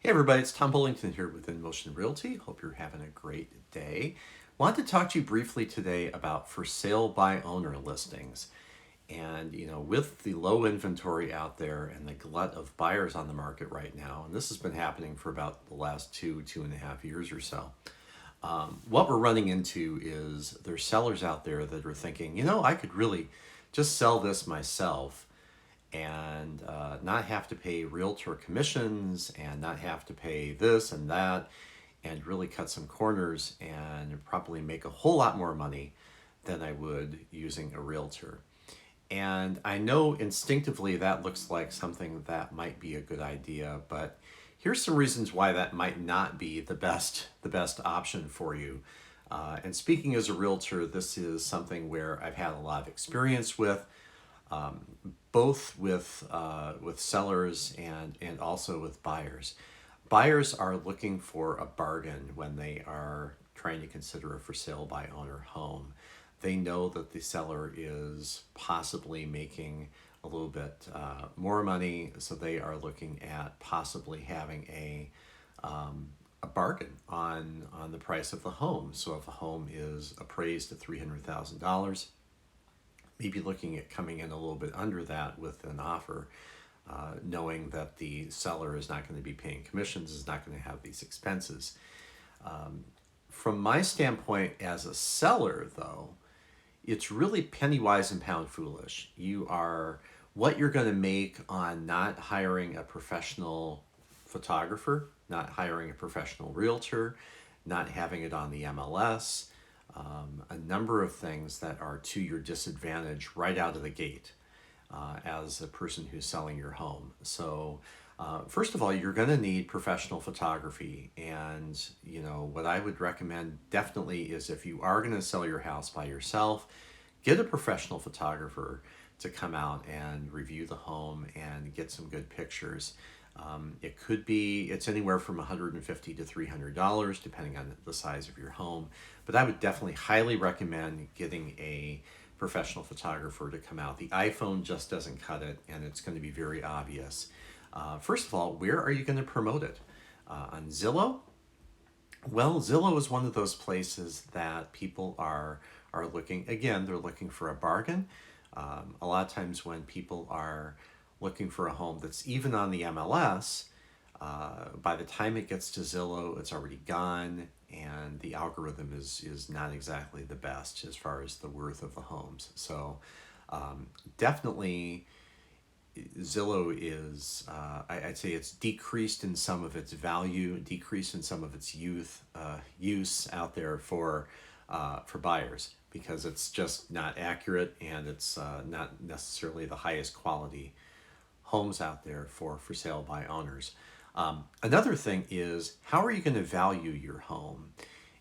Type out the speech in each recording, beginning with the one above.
Hey everybody, it's Tom Bullington here with InMotion Realty. Hope you're having a great day. Want to talk to you briefly today about for sale by owner listings. And with the low inventory out there and the glut of buyers on the market right now, and this has been happening for about the last 2.5 years or so. What we're running into is there's sellers out there that are thinking, I could really just sell this myself and not have to pay realtor commissions and not have to pay this and that and really cut some corners and probably make a whole lot more money than I would using a realtor. And I know instinctively that looks like something that might be a good idea, but here's some reasons why that might not be the best option for you. And speaking as a realtor, this is something where I've had a lot of experience with, both with sellers and also with buyers. Buyers are looking for a bargain when they are trying to consider a for sale by owner home. They know that the seller is possibly making a little bit more money, so they are looking at possibly having a bargain on the price of the home. So if a home is appraised at $300,000, maybe looking at coming in a little bit under that with an offer, knowing that the seller is not going to be paying commissions, is not going to have these expenses. From my standpoint as a seller, though, it's really penny wise and pound foolish. What you're going to make on not hiring a professional photographer, not hiring a professional realtor, not having it on the MLS, a number of things that are to your disadvantage right out of the gate as a person who's selling your home. So first of all, you're going to need professional photography. And what I would recommend definitely is, if you are going to sell your house by yourself, get a professional photographer to come out and review the home and get some good pictures. It's anywhere from $150 to $300 depending on the size of your home. But I would definitely highly recommend getting a professional photographer to come out. The iPhone just doesn't cut it, and it's going to be very obvious. First of all, where are you going to promote it? On Zillow? Well, Zillow is one of those places that people are looking, again, they're looking for a bargain. A lot of times when people are looking for a home that's even on the MLS, by the time it gets to Zillow, it's already gone, and the algorithm is not exactly the best as far as the worth of the homes. So definitely Zillow is, I'd say it's decreased in some of its value, decreased in some of its use out there for buyers, because it's just not accurate, and it's not necessarily the highest quality homes out there for sale by owners. Another thing is, how are you going to value your home?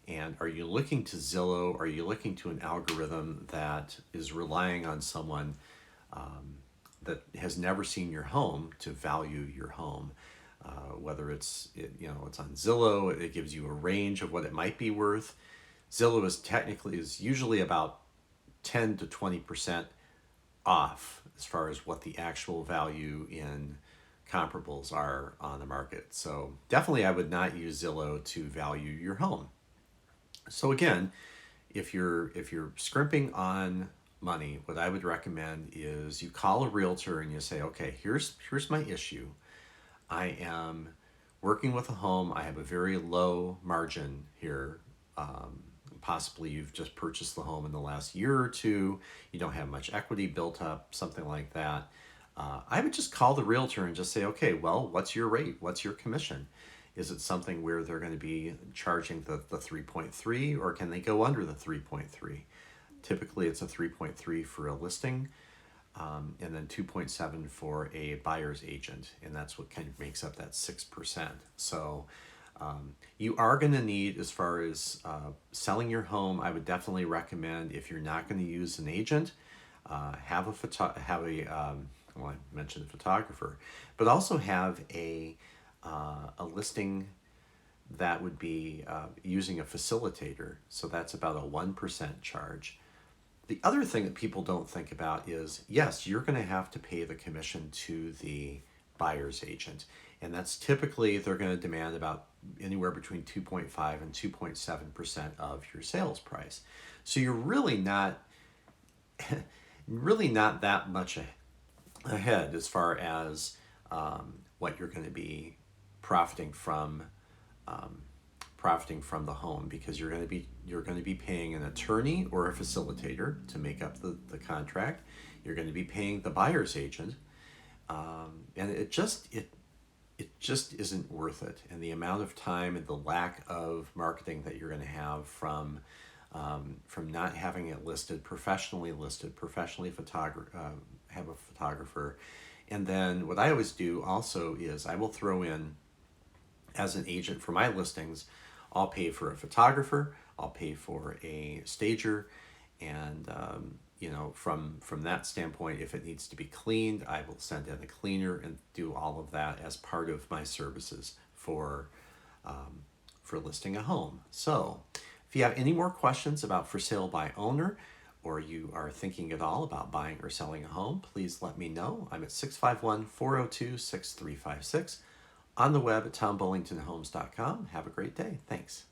And are you looking to Zillow? Are you looking to an algorithm that is relying on someone that has never seen your home to value your home? Whether it's on Zillow, it gives you a range of what it might be worth. Zillow is usually about 10 to 20% off as far as what the actual value in comparables are on the market. So definitely I would not use Zillow to value your home. So again, if you're scrimping on money, what I would recommend is you call a realtor and you say, okay, here's my issue. I am working with a home. I have a very low margin here. Possibly you've just purchased the home in the last year or two. You don't have much equity built up, something like that. I would just call the realtor and just say, okay, well, what's your rate? What's your commission? Is it something where they're going to be charging the 3.3, or can they go under the 3.3? Typically it's a 3.3 for a listing, and then 2.7 for a buyer's agent. And that's what kind of makes up that 6%. So you are going to need, as far as selling your home, I would definitely recommend, if you're not going to use an agent, well, I mentioned a photographer, but also have a listing that would be using a facilitator. So that's about a 1% charge. The other thing that people don't think about is, yes, you're going to have to pay the commission to the buyer's agent. And that's typically, they're going to demand about anywhere between 2.5 and 2.7% of your sales price. So you're really not that much ahead as far as what you're going to be profiting from the home, because you're going to be paying an attorney or a facilitator to make up the contract. You're going to be paying the buyer's agent, and it just isn't worth it. And the amount of time and the lack of marketing that you're going to have from not having it professionally have a photographer. And then what I always do also is I will throw in, as an agent for my listings, I'll pay for a photographer, I'll pay for a stager, and from that standpoint, if it needs to be cleaned, I will send in a cleaner and do all of that as part of my services for listing a home. So if you have any more questions about for sale by owner, or you are thinking at all about buying or selling a home, please let me know. I'm at 651-402-6356, on the web at tombullingtonhomes.com. Have a great day. Thanks.